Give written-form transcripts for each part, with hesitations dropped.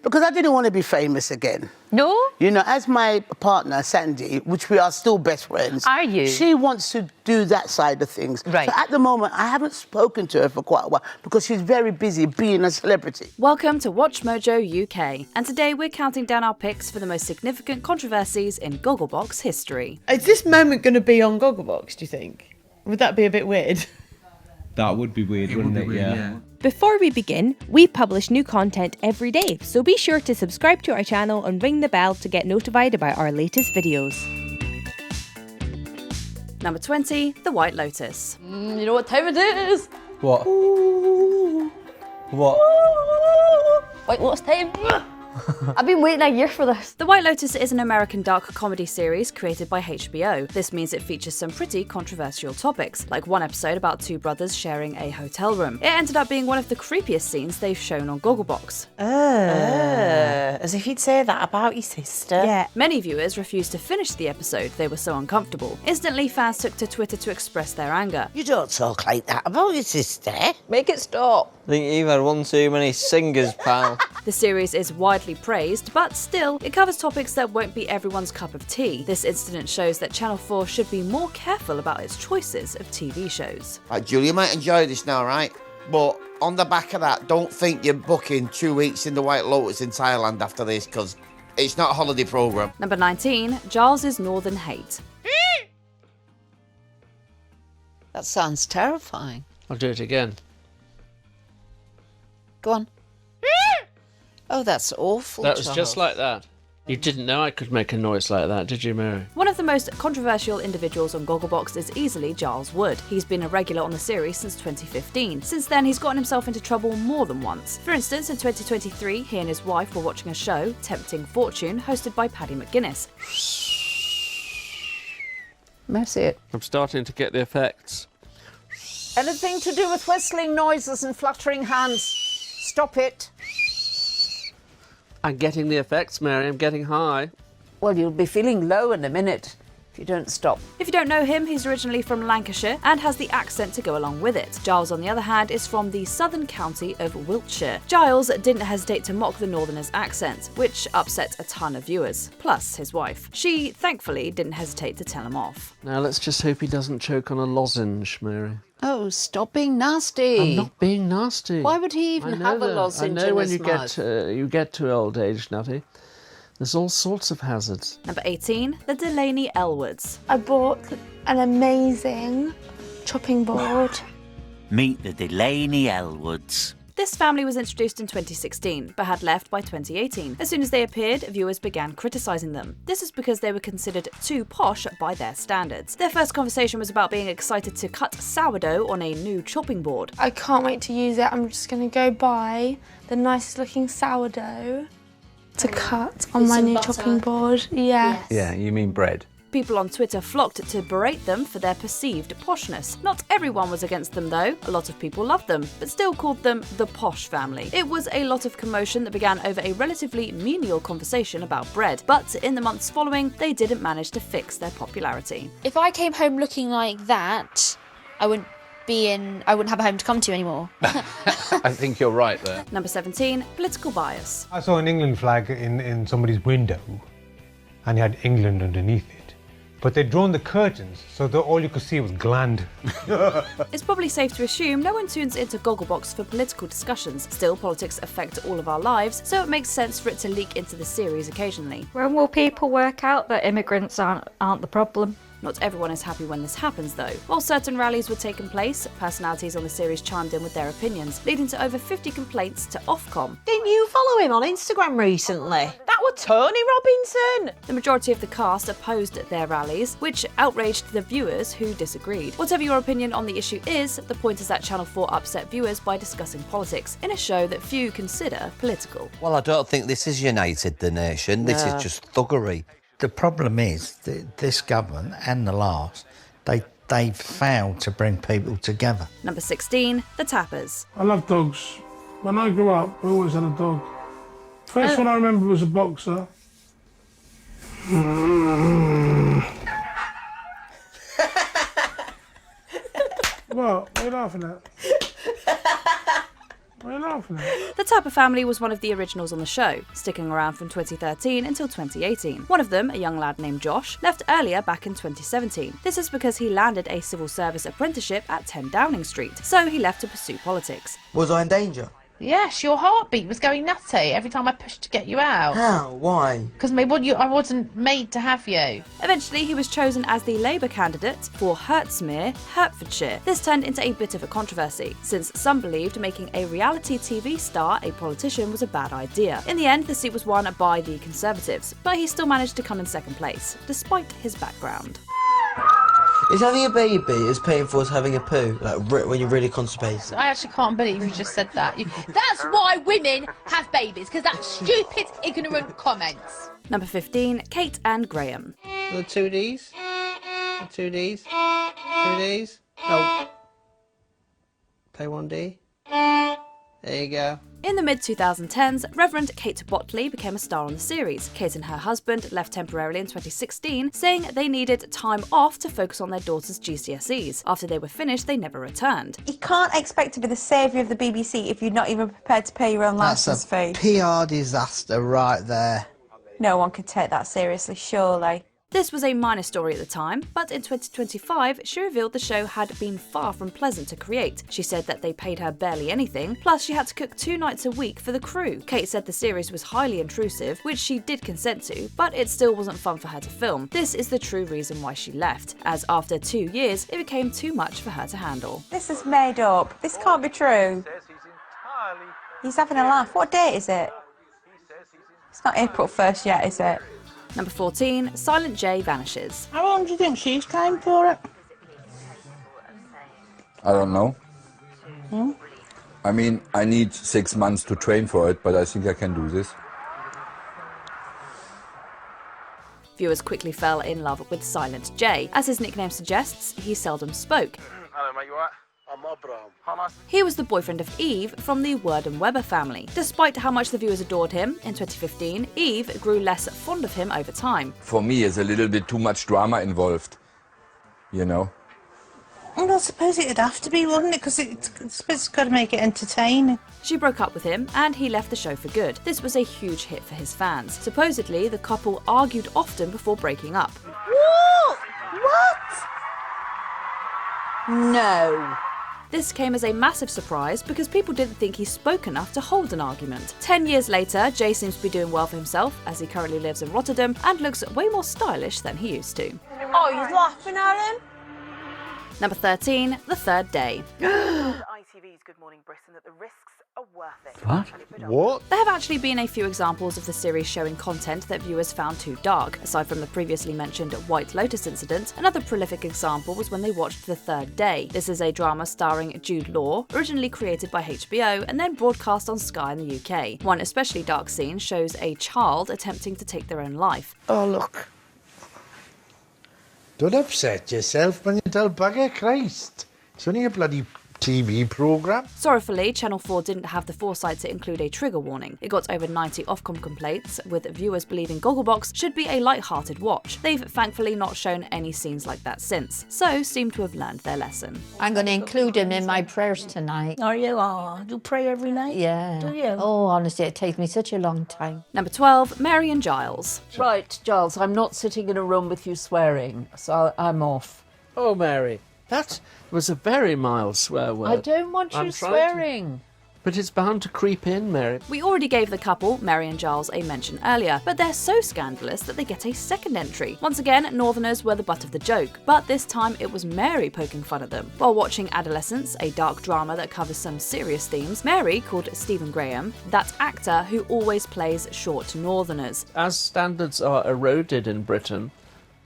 Because I didn't want to be famous again. No? You know, as my partner, Sandi, which we are still best friends... Are you? She wants to do that side of things. Right. So at the moment, I haven't spoken to her for quite a while because she's very busy being a celebrity. Welcome to WatchMojo UK. And today we're counting down our picks for the most significant controversies in Gogglebox history. Is this moment going to be on Gogglebox, do you think? Would that be a bit weird? That would be weird, wouldn't it? Yeah. Before we begin, we publish new content every day, so be sure to subscribe to our channel and ring the bell to get notified about our latest videos. Number 20, The White Lotus. You know what time it is? What? What? White Lotus time. I've been waiting a year for this. The White Lotus is an American dark comedy series created by HBO. This means it features some pretty controversial topics, like one episode about two brothers sharing a hotel room. It ended up being one of the creepiest scenes they've shown on Gogglebox. As if you'd say that about your sister. Yeah. Many viewers refused to finish the episode, they were so uncomfortable. Instantly, fans took to Twitter to express their anger. You don't talk like that about your sister. Make it stop. I think you've had one too many singers, pal. The series is widely praised, but still, it covers topics that won't be everyone's cup of tea. This incident shows that Channel 4 should be more careful about its choices of TV shows. Right, Julie, you might enjoy this now, right? But on the back of that, don't think you're booking 2 weeks in the White Lotus in Thailand after this, because it's not a holiday programme. Number 19, Giles' Northern Hate. That sounds terrifying. I'll do it again. Go on. Oh, that's awful, That was Charles. just like that. You didn't know I could make a noise like that, did you, Mary? One of the most controversial individuals on Gogglebox is easily Giles Wood. He's been a regular on the series since 2015. Since then, he's gotten himself into trouble more than once. For instance, in 2023, he and his wife were watching a show, Tempting Fortune, hosted by Paddy McGuinness. Mercy it. I'm starting to get the effects. Anything to do with whistling noises and fluttering hands. Stop it. I'm getting the effects, Mary. I'm getting high. Well, you'll be feeling low in a minute if you don't stop. If you don't know him, he's originally from Lancashire and has the accent to go along with it. Giles, on the other hand, is from the southern county of Wiltshire. Giles didn't hesitate to mock the Northerners' accent, which upset a ton of viewers, plus his wife. She, thankfully, didn't hesitate to tell him off. Now let's just hope he doesn't choke on a lozenge, Mary. Oh, stop being nasty. I'm not being nasty. Why would he even have a lozenge I know in when his mouth? you get to old age, Nutty. There's all sorts of hazards. Number 18, the Delaney Elwoods. I bought an amazing chopping board. Meet the Delaney Elwoods. This family was introduced in 2016, but had left by 2018. As soon as they appeared, viewers began criticising them. This is because they were considered too posh by their standards. Their first conversation was about being excited to cut sourdough on a new chopping board. I can't wait to use it. I'm just going to go buy the nicest looking sourdough to cut on my new chopping board. Yes. Yeah, you mean bread. People on Twitter flocked to berate them for their perceived poshness. Not everyone was against them though. A lot of people loved them, but still called them the posh family. It was a lot of commotion that began over a relatively menial conversation about bread, but in the months following, they didn't manage to fix their popularity. If I came home looking like that, I wouldn't have a home to come to anymore. I think you're right there. Number 17, political bias. I saw an England flag in somebody's window and you had England underneath it. But they'd drawn the curtains so that all you could see was gland. It's probably safe to assume no one tunes into Gogglebox for political discussions. Still, politics affect all of our lives, so it makes sense for it to leak into the series occasionally. When will people work out that immigrants aren't the problem? Not everyone is happy when this happens though. While certain rallies were taking place, personalities on the series chimed in with their opinions, leading to over 50 complaints to Ofcom. Didn't you follow him on Instagram recently? That was Tony Robinson! The majority of the cast opposed their rallies, which outraged the viewers who disagreed. Whatever your opinion on the issue is, the point is that Channel 4 upset viewers by discussing politics in a show that few consider political. Well, I don't think this has united the nation. This is just thuggery. The problem is that this government and the last, they've failed to bring people together. Number 16, the Tappers. I love dogs. When I grew up, I always had a dog. First one I remember was a boxer. What are you laughing at? What are you laughing at? The Tapper family was one of the originals on the show, sticking around from 2013 until 2018. One of them, a young lad named Josh, left earlier back in 2017. This is because he landed a civil service apprenticeship at 10 Downing Street, so he left to pursue politics. Was I in danger? Yes, your heartbeat was going nutty every time I pushed to get you out. How? Why? Because I wasn't made to have you. Eventually, he was chosen as the Labour candidate for Hertsmere, Hertfordshire. This turned into a bit of a controversy, since some believed making a reality TV star a politician was a bad idea. In the end, the seat was won by the Conservatives, but he still managed to come in second place, despite his background. Is having a baby as painful as having a poo, like when you're really constipated? I actually can't believe you just said that. That's why women have babies, because that's stupid, ignorant comments. Number 15, Kate and Graham. The 2Ds? The 2Ds? 2Ds? Oh. Play 1D? There you go. In the mid-2010s, Reverend Kate Botley became a star on the series. Kate and her husband left temporarily in 2016, saying they needed time off to focus on their daughter's GCSEs. After they were finished, they never returned. You can't expect to be the saviour of the BBC if you're not even prepared to pay your own licence fee. PR disaster right there. No one could take that seriously, surely. This was a minor story at the time, but in 2025, she revealed the show had been far from pleasant to create. She said that they paid her barely anything, plus she had to cook 2 nights a week for the crew. Kate said the series was highly intrusive, which she did consent to, but it still wasn't fun for her to film. This is the true reason why she left, as after 2 years, it became too much for her to handle. This is made up. This can't be true. He's having a laugh. What date is it? It's not April 1st yet, is it? Number 14, Silent J vanishes. How long do you think she's time for it? I don't know. I mean, I need 6 months to train for it, but I think I can do this. Viewers quickly fell in love with Silent J. As his nickname suggests, he seldom spoke. Hello mate, you alright? I'm Abraham. How nice. He was the boyfriend of Eve from the Word and Webber family. Despite how much the viewers adored him, in 2015, Eve grew less fond of him over time. For me, it's a little bit too much drama involved, you know? Well, I suppose it'd have to be, wouldn't it? Because it's got to make it entertaining. She broke up with him, and he left the show for good. This was a huge hit for his fans. Supposedly, the couple argued often before breaking up. What? No. This came as a massive surprise because people didn't think he spoke enough to hold an argument. 10 years later, Jay seems to be doing well for himself as he currently lives in Rotterdam and looks way more stylish than he used to. Oh, you're laughing at him? Number 13, The Third Day. ITV's Good Morning Britain that the risks are worth it. What? There have actually been a few examples of the series showing content that viewers found too dark. Aside from the previously mentioned White Lotus incident, another prolific example was when they watched The Third Day. This is a drama starring Jude Law, originally created by HBO and then broadcast on Sky in the UK. One especially dark scene shows a child attempting to take their own life. Oh, look. Don't upset yourself when you tell bugger Christ. It's only a bloody TV programme. Sorrowfully, Channel 4 didn't have the foresight to include a trigger warning. It got over 90 Ofcom complaints, with viewers believing Gogglebox should be a light-hearted watch. They've thankfully not shown any scenes like that since, so seem to have learned their lesson. I'm going to include him in my prayers tonight. Are you? Oh, do you pray every night? Yeah. Do you? Oh, honestly, it takes me such a long time. Number 12, Mary and Giles. Right, Giles, I'm not sitting in a room with you swearing, so I'm off. Oh, Mary, that was a very mild swear word. I don't want you swearing. But it's bound to creep in, Mary. We already gave the couple, Mary and Giles, a mention earlier, but they're so scandalous that they get a second entry. Once again, Northerners were the butt of the joke, but this time it was Mary poking fun at them. While watching Adolescence, a dark drama that covers some serious themes, Mary called Stephen Graham that actor who always plays short Northerners. As standards are eroded in Britain,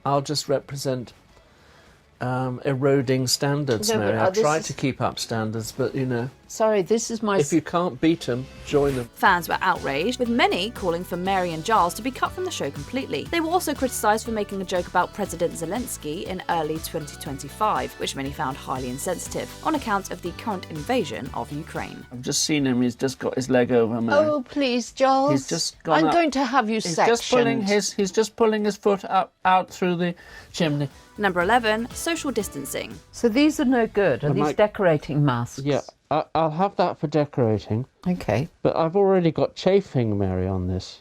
I'll just represent eroding standards, No, Mary. but, I try to keep up standards, but you know. Sorry, this is my... If you can't beat them, join them. Fans were outraged, with many calling for Mary and Giles to be cut from the show completely. They were also criticised for making a joke about President Zelensky in early 2025, which many found highly insensitive, on account of the current invasion of Ukraine. I've just seen him, he's just got his leg over, Mary. Oh, please, Giles. He's just gone I'm up. going to have you sectioned. He's just pulling his foot out through the chimney. Number 11, social distancing. So these are no good. Are these decorating masks? Yeah. I'll have that for decorating. Okay. But I've already got chafing, Mary, on this.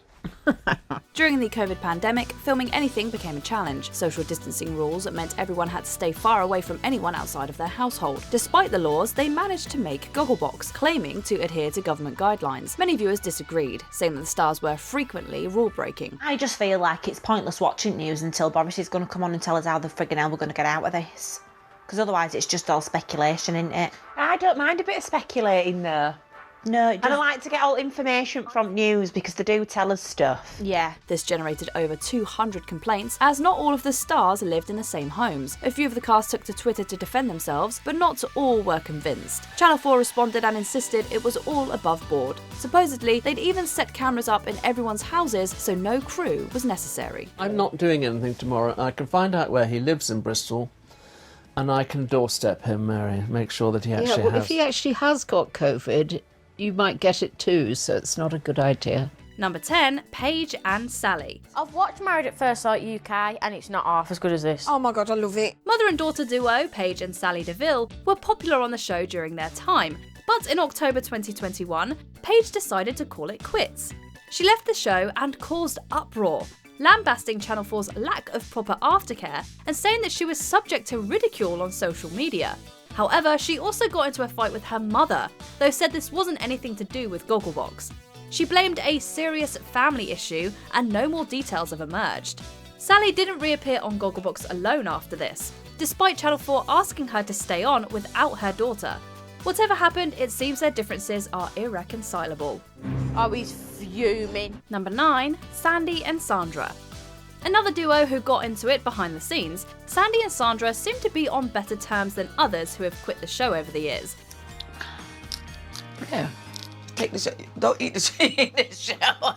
During the COVID pandemic, filming anything became a challenge. Social distancing rules meant everyone had to stay far away from anyone outside of their household. Despite the laws, they managed to make Gogglebox, claiming to adhere to government guidelines. Many viewers disagreed, saying that the stars were frequently rule-breaking. I just feel like it's pointless watching news until Boris is going to come on and tell us how the friggin' hell we're going to get out of this. Because otherwise it's just all speculation, isn't it? I don't mind a bit of speculating though. No, And I like to get all information from news because they do tell us stuff. Yeah. This generated over 200 complaints, as not all of the stars lived in the same homes. A few of the cast took to Twitter to defend themselves, but not all were convinced. Channel 4 responded and insisted it was all above board. Supposedly, they'd even set cameras up in everyone's houses, so no crew was necessary. I'm not doing anything tomorrow. I can find out where he lives in Bristol, and I can doorstep him, Mary, make sure that he actually has. If he actually has got COVID, you might get it too, so it's not a good idea. Number 10, Paige and Sally. I've watched Married at First Sight UK and it's not half as good as this. Oh my God, I love it. Mother and daughter duo Paige and Sally DeVille were popular on the show during their time, but in October 2021, Paige decided to call it quits. She left the show and caused uproar, lambasting Channel 4's lack of proper aftercare and saying that she was subject to ridicule on social media. However, she also got into a fight with her mother, though said this wasn't anything to do with Gogglebox. She blamed a serious family issue, and no more details have emerged. Sally didn't reappear on Gogglebox alone after this, despite Channel 4 asking her to stay on without her daughter. Whatever happened, it seems their differences are irreconcilable. Oh, he's fuming. Number 9, Sandi and Sandra. Another duo who got into it behind the scenes, Sandi and Sandra seem to be on better terms than others who have quit the show over the years. Yeah. Take the show. Don't eat the show.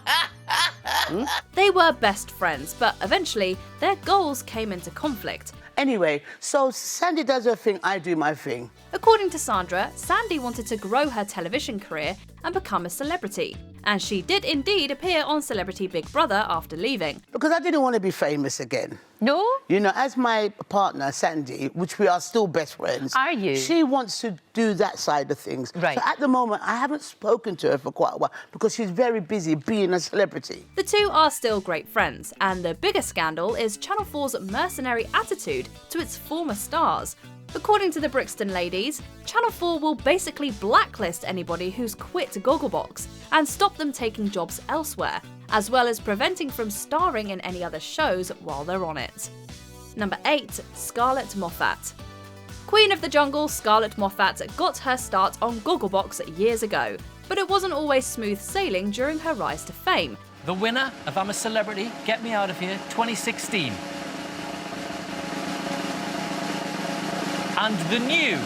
They were best friends, but eventually their goals came into conflict. Anyway, so Sandi does her thing, I do my thing. According to Sandra, Sandi wanted to grow her television career and become a celebrity. And she did indeed appear on Celebrity Big Brother after leaving. Because I didn't want to be famous again. No? You know, as my partner, Sandi, which we are still best friends. Are you? She wants to do that side of things. Right. So at the moment, I haven't spoken to her for quite a while because she's very busy being a celebrity. The two are still great friends, and the bigger scandal is Channel 4's mercenary attitude to its former stars. According to the Brixton ladies, Channel 4 will basically blacklist anybody who's quit Gogglebox and stop them taking jobs elsewhere, as well as preventing from starring in any other shows while they're on it. Number 8, Scarlett Moffatt. Queen of the Jungle, Scarlett Moffatt got her start on Gogglebox years ago, but it wasn't always smooth sailing during her rise to fame. The winner of I'm a Celebrity, Get Me Out of Here 2016. And the new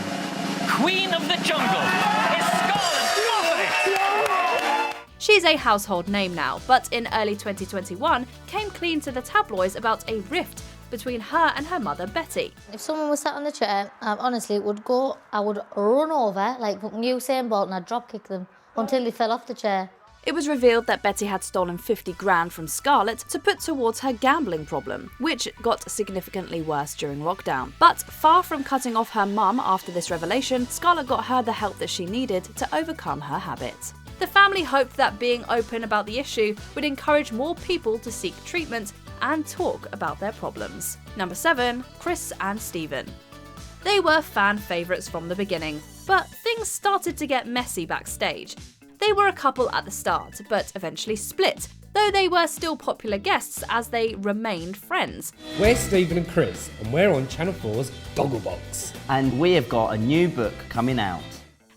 Queen of the Jungle is Scarlett Moffatt! She's a household name now, but in early 2021 came clean to the tabloids about a rift between her and her mother Betty. If someone was sat on the chair, honestly, I would run over, like Usain Bolt, and I'd drop kick them until they fell off the chair. It was revealed that Betty had stolen 50 grand from Scarlett to put towards her gambling problem, which got significantly worse during lockdown. But far from cutting off her mum after this revelation, Scarlett got her the help that she needed to overcome her habit. The family hoped that being open about the issue would encourage more people to seek treatment and talk about their problems. Number 7, Chris and Stephen. They were fan favourites from the beginning, but things started to get messy backstage. They were a couple at the start, but eventually split, though they were still popular guests as they remained friends. We're Stephen and Chris, and we're on Channel 4's Gogglebox. And we have got a new book coming out.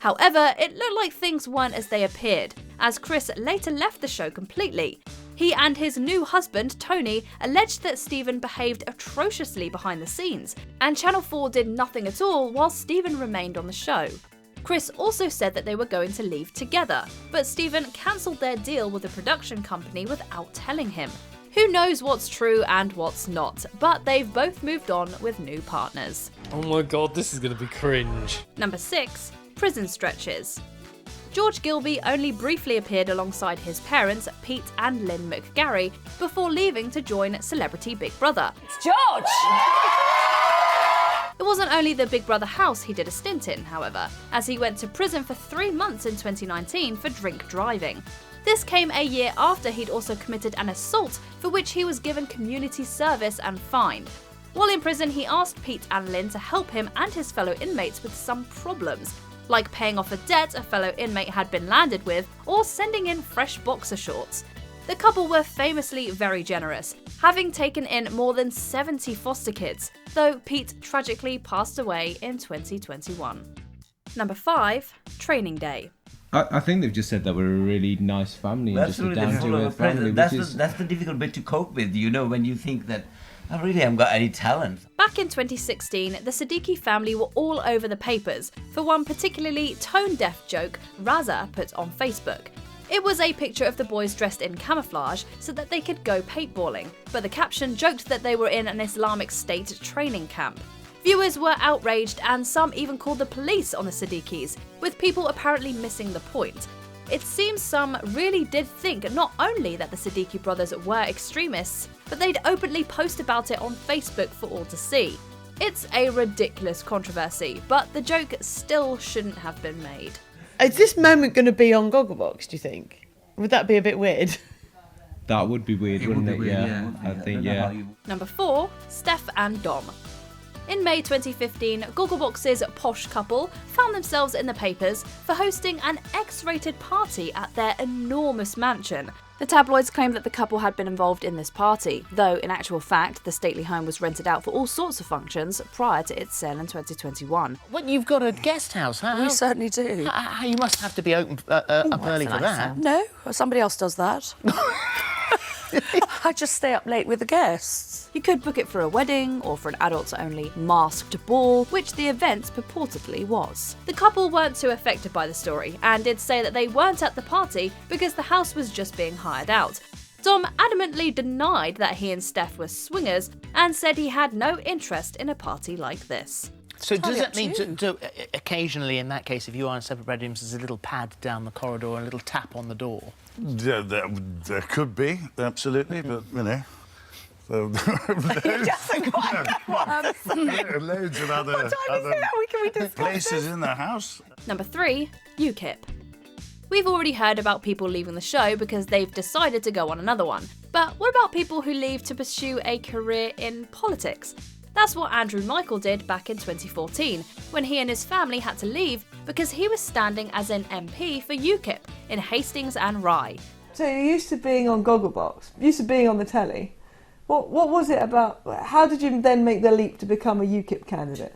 However, it looked like things weren't as they appeared, as Chris later left the show completely. He and his new husband, Tony, alleged that Stephen behaved atrociously behind the scenes, and Channel 4 did nothing at all while Stephen remained on the show. Chris also said that they were going to leave together, but Stephen cancelled their deal with the production company without telling him. Who knows what's true and what's not, but they've both moved on with new partners. Oh my God, this is going to be cringe. Number 6, Prison Stretches. George Gilbey only briefly appeared alongside his parents, Pete and Lynn McGarry, before leaving to join Celebrity Big Brother. It's George! It wasn't only the Big Brother house he did a stint in, however, as he went to prison for 3 months in 2019 for drink driving. This came a year after he'd also committed an assault for which he was given community service and fined. While in prison, he asked Pete and Lynn to help him and his fellow inmates with some problems, like paying off a debt a fellow inmate had been landed with, or sending in fresh boxer shorts. The couple were famously very generous, having taken in more than 70 foster kids, though Pete tragically passed away in 2021. Number 5, Training Day. I think they've just said that we're a really nice family and just a down-to-earth family. That's the difficult bit to cope with, you know, when you think that I really haven't got any talent. Back in 2016, the Siddiqui family were all over the papers for one particularly tone-deaf joke Raza put on Facebook. It was a picture of the boys dressed in camouflage so that they could go paintballing, but the caption joked that they were in an Islamic State training camp. Viewers were outraged and some even called the police on the Siddiquis, with people apparently missing the point. It seems some really did think not only that the Siddiqui brothers were extremists, but they'd openly post about it on Facebook for all to see. It's a ridiculous controversy, but the joke still shouldn't have been made. Is this moment going to be on Gogglebox, do you think? Would that be a bit weird? That would be weird, wouldn't it? Yeah, I think, yeah. Number 4, Steph and Dom. In May 2015, Gogglebox's posh couple found themselves in the papers for hosting an X-rated party at their enormous mansion. The tabloids claimed that the couple had been involved in this party, though in actual fact the stately home was rented out for all sorts of functions prior to its sale in 2021. What, you've got a guest house? We certainly do. You must have to be open up early for that. No, somebody else does that. I just stay up late with the guests. You could book it for a wedding or for an adults-only masked ball, which the event purportedly was. The couple weren't too affected by the story and did say that they weren't at the party because the house was just being hired out. Dom adamantly denied that he and Steph were swingers and said he had no interest in a party like this. So does that mean to occasionally, in that case, if you are in separate bedrooms, there's a little pad down the corridor, a little tap on the door? There could be, absolutely, but, you know... loads of other places in the house. Number 3, UKIP. We've already heard about people leaving the show because they've decided to go on another one. But what about people who leave to pursue a career in politics? That's what Andrew Michael did back in 2014, when he and his family had to leave because he was standing as an MP for UKIP in Hastings and Rye. So you're used to being on Gogglebox, used to being on the telly. What was it about? How did you then make the leap to become a UKIP candidate?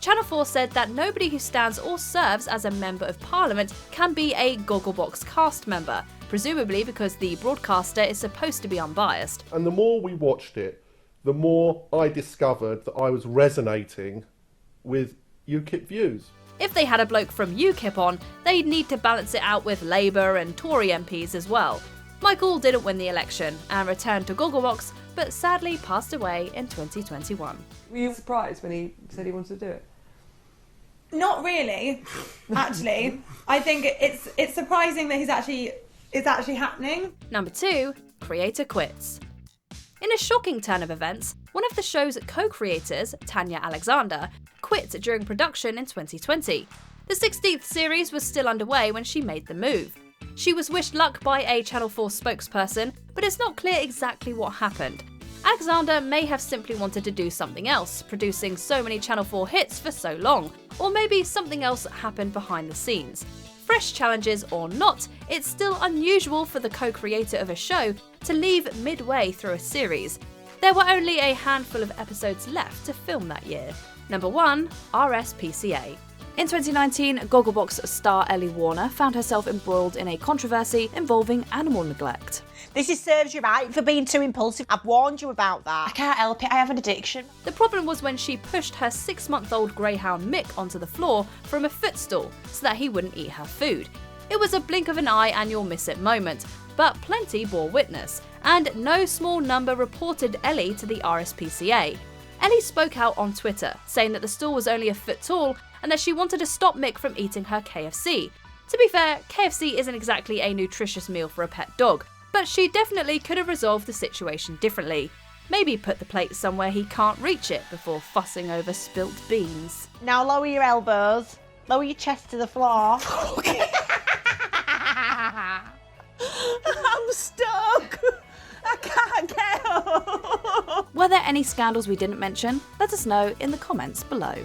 Channel 4 said that nobody who stands or serves as a Member of Parliament can be a Gogglebox cast member, presumably because the broadcaster is supposed to be unbiased. And the more we watched it, the more I discovered that I was resonating with UKIP views. If they had a bloke from UKIP on, they'd need to balance it out with Labour and Tory MPs as well. Michael didn't win the election and returned to Gogglebox, but sadly passed away in 2021. Were you surprised when he said he wanted to do it? Not really, actually. I think it's surprising that it's actually happening. Number 2, creator quits. In a shocking turn of events, one of the show's co-creators, Tania Alexander, quit during production in 2020. The 16th series was still underway when she made the move. She was wished luck by a Channel 4 spokesperson, but it's not clear exactly what happened. Alexander may have simply wanted to do something else, producing so many Channel 4 hits for so long, or maybe something else happened behind the scenes. Fresh challenges or not, it's still unusual for the co-creator of a show to leave midway through a series. There were only a handful of episodes left to film that year. Number 1, RSPCA. In 2019, Gogglebox star Ellie Warner found herself embroiled in a controversy involving animal neglect. This serves you right for being too impulsive. I've warned you about that. I can't help it, I have an addiction. The problem was when she pushed her 6-month-old greyhound Mick onto the floor from a footstool so that he wouldn't eat her food. It was a blink of an eye and you'll miss it moment, but plenty bore witness, and no small number reported Ellie to the RSPCA. Ellie spoke out on Twitter, saying that the stool was only a foot tall and that she wanted to stop Mick from eating her KFC. To be fair, KFC isn't exactly a nutritious meal for a pet dog, but she definitely could have resolved the situation differently. Maybe put the plate somewhere he can't reach it before fussing over spilt beans. Now lower your elbows, lower your chest to the floor. I'm stuck. I can't get up. Were there any scandals we didn't mention? Let us know in the comments below.